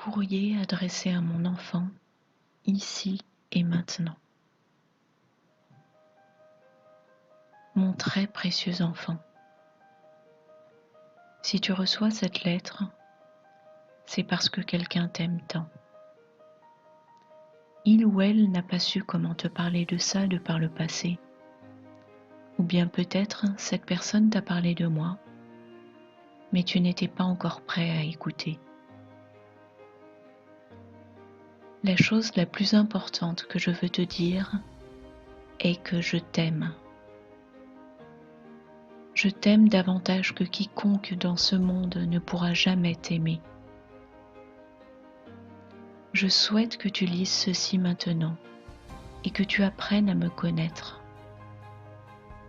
courrier adressé à mon enfant, ici et maintenant. Mon très précieux enfant, si tu reçois cette lettre, c'est parce que quelqu'un t'aime tant. Il ou elle n'a pas su comment te parler de ça de par le passé. Ou bien peut-être cette personne t'a parlé de moi, mais tu n'étais pas encore prêt à écouter. La chose la plus importante que je veux te dire est que je t'aime. Je t'aime davantage que quiconque dans ce monde ne pourra jamais t'aimer. Je souhaite que tu lises ceci maintenant et que tu apprennes à me connaître,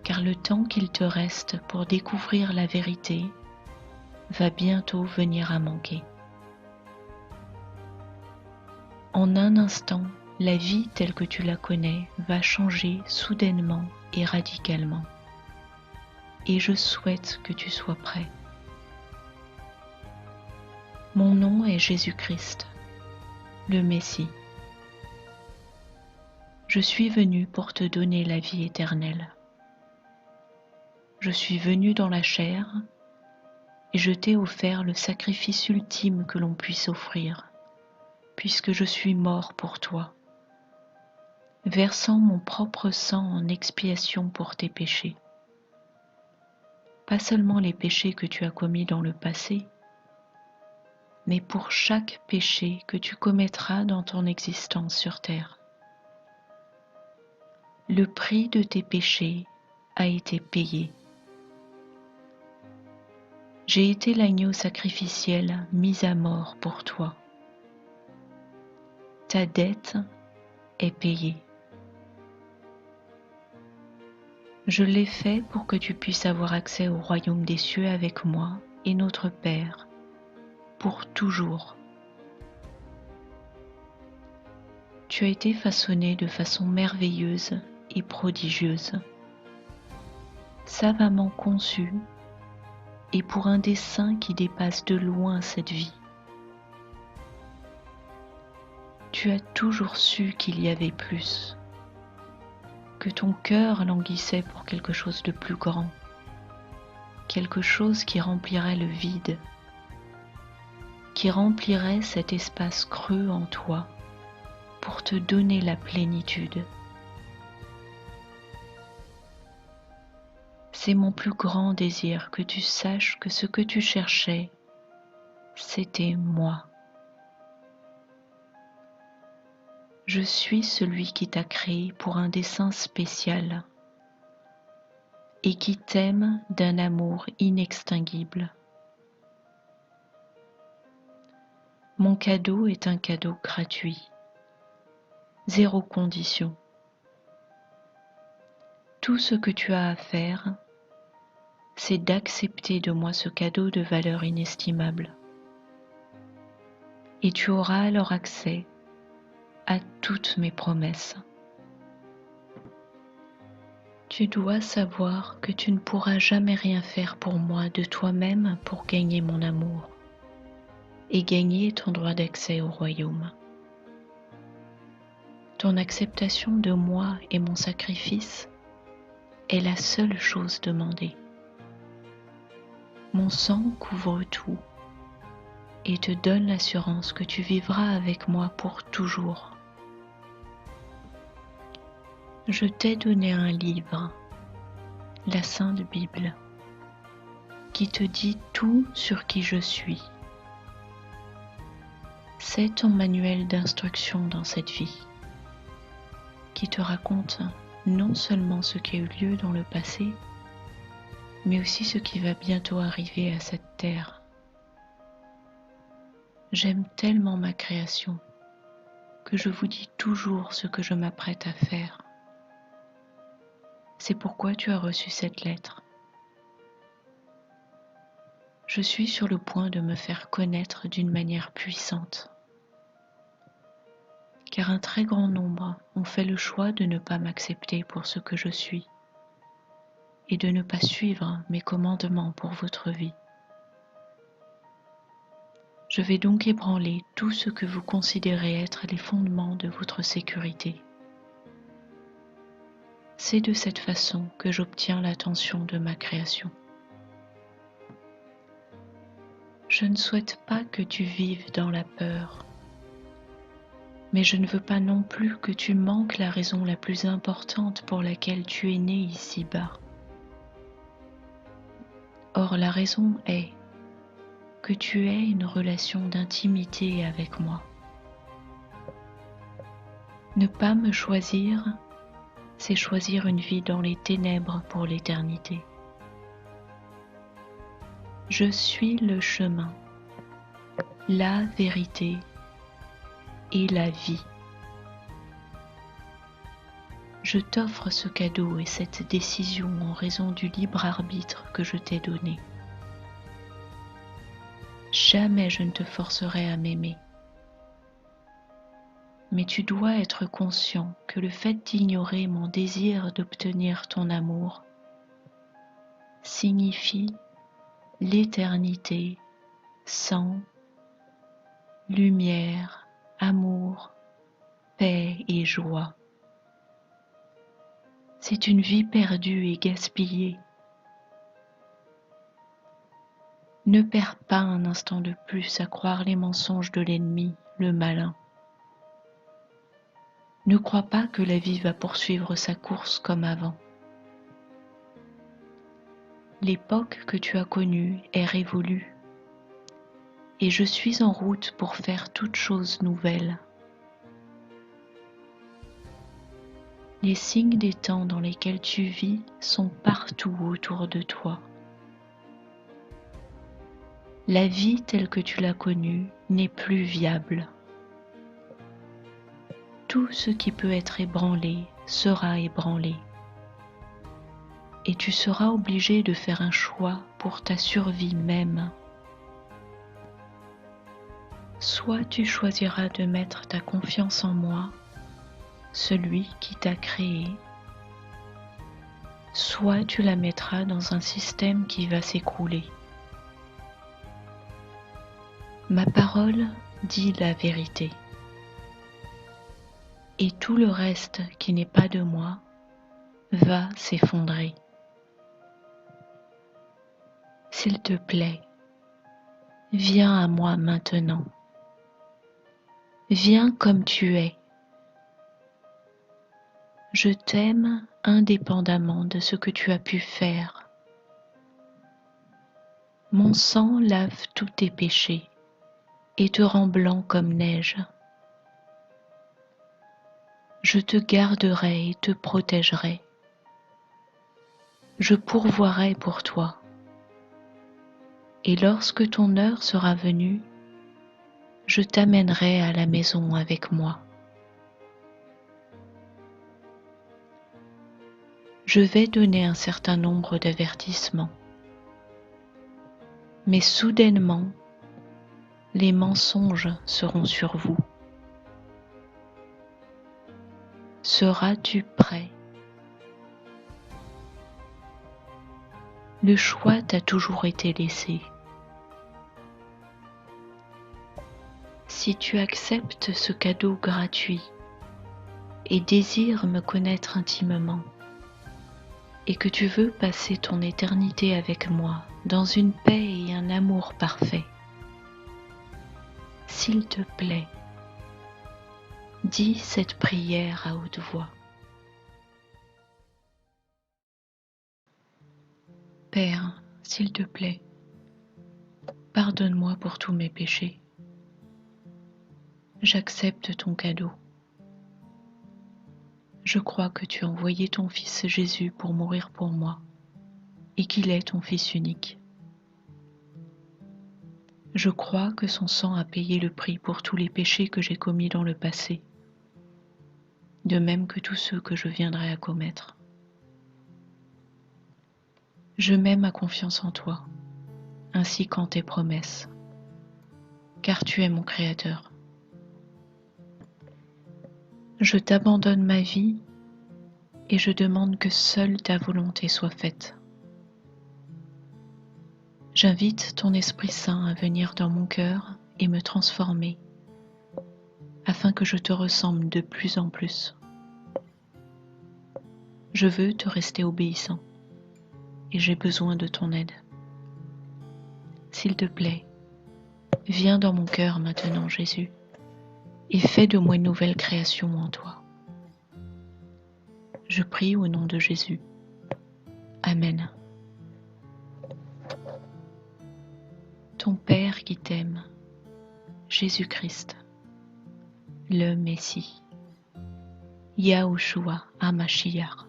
car le temps qu'il te reste pour découvrir la vérité va bientôt venir à manquer. En un instant, la vie telle que tu la connais va changer soudainement et radicalement. Et je souhaite que tu sois prêt. Mon nom est Jésus-Christ, le Messie. Je suis venu pour te donner la vie éternelle. Je suis venu dans la chair et je t'ai offert le sacrifice ultime que l'on puisse offrir, puisque je suis mort pour toi, versant mon propre sang en expiation pour tes péchés. Pas seulement les péchés que tu as commis dans le passé, mais pour chaque péché que tu commettras dans ton existence sur terre. Le prix de tes péchés a été payé. J'ai été l'agneau sacrificiel mis à mort pour toi. Ta dette est payée. Je l'ai fait pour que tu puisses avoir accès au royaume des cieux avec moi et notre Père, pour toujours. Tu as été façonné de façon merveilleuse et prodigieuse, savamment conçu et pour un dessein qui dépasse de loin cette vie. Tu as toujours su qu'il y avait plus, que ton cœur languissait pour quelque chose de plus grand, quelque chose qui remplirait le vide, qui remplirait cet espace creux en toi pour te donner la plénitude. C'est mon plus grand désir que tu saches que ce que tu cherchais, c'était moi. Je suis celui qui t'a créé pour un dessein spécial et qui t'aime d'un amour inextinguible. Mon cadeau est un cadeau gratuit, zéro condition. Tout ce que tu as à faire, c'est d'accepter de moi ce cadeau de valeur inestimable. Et tu auras alors accès à toutes mes promesses. Tu dois savoir que tu ne pourras jamais rien faire pour moi de toi-même pour gagner mon amour et gagner ton droit d'accès au royaume. Ton acceptation de moi et mon sacrifice est la seule chose demandée. Mon sang couvre tout et te donne l'assurance que tu vivras avec moi pour toujours. Je t'ai donné un livre, la Sainte Bible, qui te dit tout sur qui je suis. C'est ton manuel d'instruction dans cette vie, qui te raconte non seulement ce qui a eu lieu dans le passé, mais aussi ce qui va bientôt arriver à cette terre. J'aime tellement ma création que je vous dis toujours ce que je m'apprête à faire. C'est pourquoi tu as reçu cette lettre. Je suis sur le point de me faire connaître d'une manière puissante, car un très grand nombre ont fait le choix de ne pas m'accepter pour ce que je suis et de ne pas suivre mes commandements pour votre vie. Je vais donc ébranler tout ce que vous considérez être les fondements de votre sécurité. C'est de cette façon que j'obtiens l'attention de ma création. Je ne souhaite pas que tu vives dans la peur, mais je ne veux pas non plus que tu manques la raison la plus importante pour laquelle tu es né ici-bas. Or, la raison est que tu aies une relation d'intimité avec moi. Ne pas me choisir, c'est choisir une vie dans les ténèbres pour l'éternité. Je suis le chemin, la vérité et la vie. Je t'offre ce cadeau et cette décision en raison du libre arbitre que je t'ai donné. Jamais je ne te forcerai à m'aimer. Mais tu dois être conscient que le fait d'ignorer mon désir d'obtenir ton amour signifie l'éternité sans lumière, amour, paix et joie. C'est une vie perdue et gaspillée. Ne perds pas un instant de plus à croire les mensonges de l'ennemi, le malin. Ne crois pas que la vie va poursuivre sa course comme avant. L'époque que tu as connue est révolue, et je suis en route pour faire toute chose nouvelle. Les signes des temps dans lesquels tu vis sont partout autour de toi. La vie telle que tu l'as connue n'est plus viable. Tout ce qui peut être ébranlé sera ébranlé. Et tu seras obligé de faire un choix pour ta survie même. Soit tu choisiras de mettre ta confiance en moi, celui qui t'a créé, soit tu la mettras dans un système qui va s'écrouler. Ma parole dit la vérité. Et tout le reste qui n'est pas de moi va s'effondrer. S'il te plaît, viens à moi maintenant. Viens comme tu es. Je t'aime indépendamment de ce que tu as pu faire. Mon sang lave tous tes péchés et te rend blanc comme neige. Je te garderai et te protégerai. Je pourvoirai pour toi. Et lorsque ton heure sera venue, je t'amènerai à la maison avec moi. Je vais donner un certain nombre d'avertissements. Mais soudainement, les mensonges seront sur vous. Seras-tu prêt? Le choix t'a toujours été laissé. Si tu acceptes ce cadeau gratuit et désires me connaître intimement, et que tu veux passer ton éternité avec moi dans une paix et un amour parfait, s'il te plaît, dis cette prière à haute voix. Père, s'il te plaît, pardonne-moi pour tous mes péchés. J'accepte ton cadeau. Je crois que tu as envoyé ton Fils Jésus pour mourir pour moi et qu'il est ton Fils unique. Je crois que son sang a payé le prix pour tous les péchés que j'ai commis dans le passé, de même que tous ceux que je viendrai à commettre. Je mets ma confiance en toi, ainsi qu'en tes promesses, car tu es mon Créateur. Je t'abandonne ma vie et je demande que seule ta volonté soit faite. J'invite ton Esprit Saint à venir dans mon cœur et me transformer afin que je te ressemble de plus en plus. Je veux te rester obéissant et j'ai besoin de ton aide. S'il te plaît, viens dans mon cœur maintenant, Jésus, et fais de moi une nouvelle création en toi. Je prie au nom de Jésus. Amen. Ton Père qui t'aime, Jésus-Christ, le Messie, Yahushua HaMashiach,